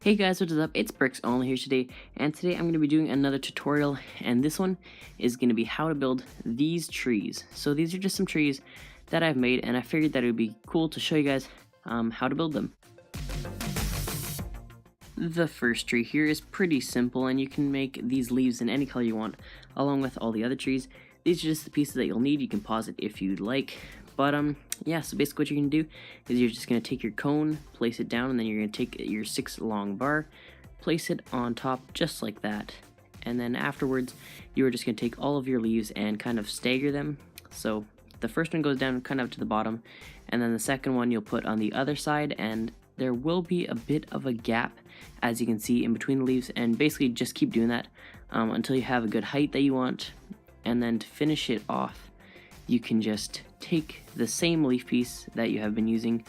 Hey guys, what is up? It's Bricks Only here today, and today I'm going to be doing another tutorial, and this one is going to be how to build these trees. So these are just some trees that I've made, and I figured that it would be cool to show you guys how to build them. The first tree here is pretty simple, and you can make these leaves in any color you want, along with all the other trees. These are just the pieces that you'll need. You can pause it if you'd like. But yeah, so basically what you're going to do is you're just going to take your cone, place it down, and then you're going to take your 6 long bar, place it on top just like that. And then afterwards, you are just going to take all of your leaves and kind of stagger them. So the first one goes down kind of to the bottom, and then the second one you'll put on the other side, and there will be a bit of a gap, as you can see, in between the leaves, and basically just keep doing that until you have a good height that you want. And then to finish it off, you can just take the same leaf piece that you have been using,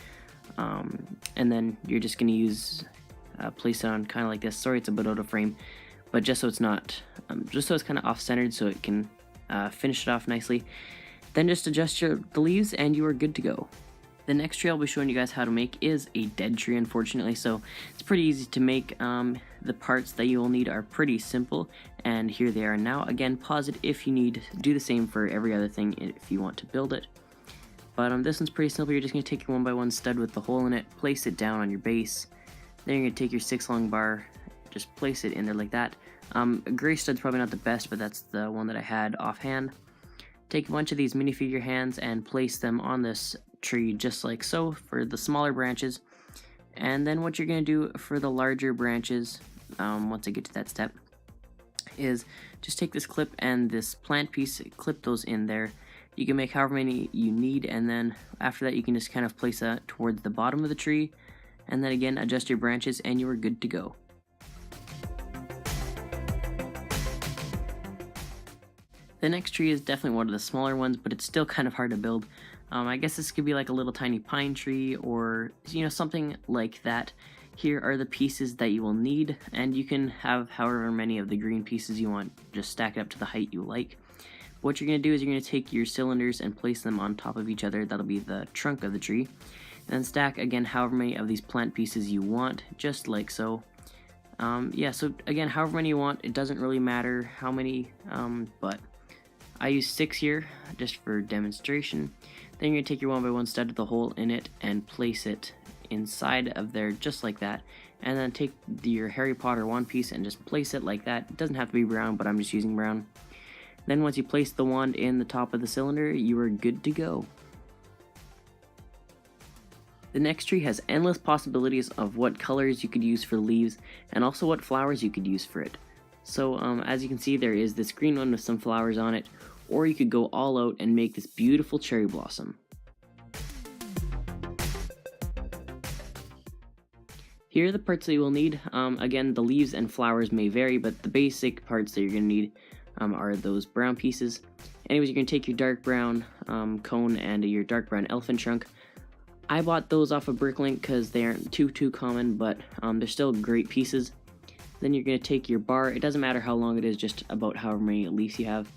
and then you're just going to use place it on kind of like this. Sorry, it's a bit out of frame, but just so it's not just so it's kind of off-centered, so it can finish it off nicely. Then just adjust the leaves and you are good to go. The next tree I'll be showing you guys how to make is a dead tree, unfortunately, so it's pretty easy to make. The parts that you will need are pretty simple, and here they are now. Again, pause it if you need. Do the same for every other thing if you want to build it. But this one's pretty simple. You're just going to take your 1x1 stud with the hole in it, place it down on your base. Then you're going to take your 6 long bar, just place it in there like that. A gray stud's probably not the best, but that's the one that I had offhand. Take a bunch of these minifigure hands and place them on this tree just like so for the smaller branches. And then what you're going to do for the larger branches, once I get to that step, is just take this clip and this plant piece, clip those in there. You can make however many you need, and then after that you can just kind of place that towards the bottom of the tree, and then again adjust your branches and you are good to go. The next tree is definitely one of the smaller ones, but it's still kind of hard to build. I guess this could be like a little tiny pine tree, or something like that. Here are the pieces that you will need, and you can have however many of the green pieces you want. Just stack it up to the height you like. What you're going to do is you're going to take your cylinders and place them on top of each other. That'll be the trunk of the tree. And then stack again however many of these plant pieces you want, just like so. Yeah, so again, however many you want. It doesn't really matter how many, but I use 6 here just for demonstration. Then you're going to take your 1x1 stud with the hole in it and place it inside of there just like that. And then take your Harry Potter wand piece and just place it like that. It doesn't have to be brown, but I'm just using brown. Then once you place the wand in the top of the cylinder, you are good to go. The next tree has endless possibilities of what colors you could use for leaves, and also what flowers you could use for it. So as you can see, there is this green one with some flowers on it, or you could go all out and make this beautiful cherry blossom. Here are the parts that you will need. Again, the leaves and flowers may vary, but the basic parts that you're going to need are those brown pieces. Anyways, you're going to take your dark brown cone and your dark brown elephant trunk. I bought those off of Bricklink because they aren't too common, but they're still great pieces. Then you're going to take your bar. It doesn't matter how long it is, just about however many leaves you have.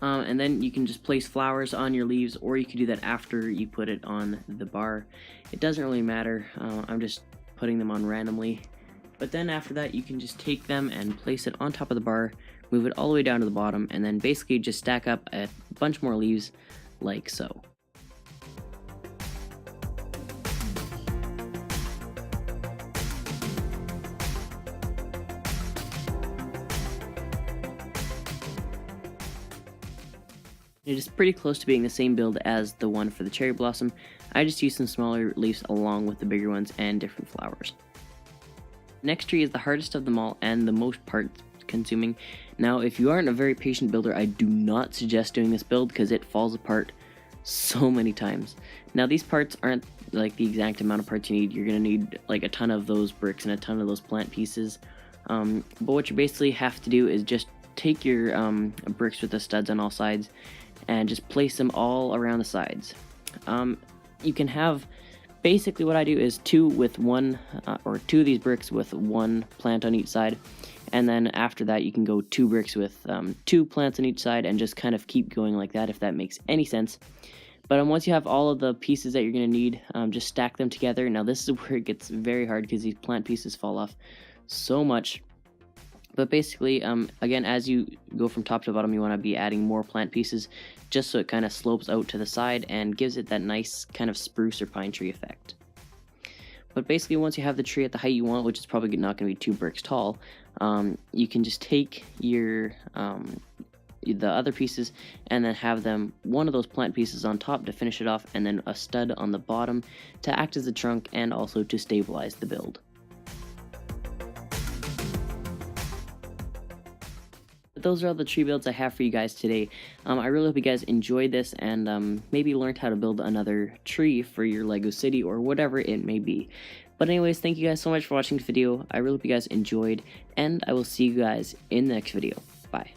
And then you can just place flowers on your leaves, or you can do that after you put it on the bar. It doesn't really matter. I'm just putting them on randomly. But then after that, you can just take them and place it on top of the bar, move it all the way down to the bottom, and then basically just stack up a bunch more leaves like so. It is pretty close to being the same build as the one for the cherry blossom. I just used some smaller leaves along with the bigger ones and different flowers. Next tree is the hardest of them all and the most part consuming. Now, if you aren't a very patient builder, I do not suggest doing this build because it falls apart so many times. Now, these parts aren't like the exact amount of parts you need. You're going to need like a ton of those bricks and a ton of those plant pieces. But what you basically have to do is just take your bricks with the studs on all sides and just place them all around the sides. You can have, basically what I do is 2 with one, or 2 of these bricks with 1 plant on each side, and then after that you can go 2 bricks with 2 plants on each side and just kind of keep going like that, if that makes any sense. But once you have all of the pieces that you're going to need, just stack them together. Now this is where it gets very hard because these plant pieces fall off so much. But basically, again, as you go from top to bottom, you want to be adding more plant pieces just so it kind of slopes out to the side and gives it that nice kind of spruce or pine tree effect. But basically, once you have the tree at the height you want, which is probably not going to be 2 bricks tall, you can just take your the other pieces and then have them one of those plant pieces on top to finish it off, and then a stud on the bottom to act as the trunk and also to stabilize the build. Those are all the tree builds I have for you guys today. I really hope you guys enjoyed this and maybe learned how to build another tree for your Lego city or whatever it may be. But anyways, thank you guys so much for watching the video. I really hope you guys enjoyed, and I will see you guys in the next video. Bye.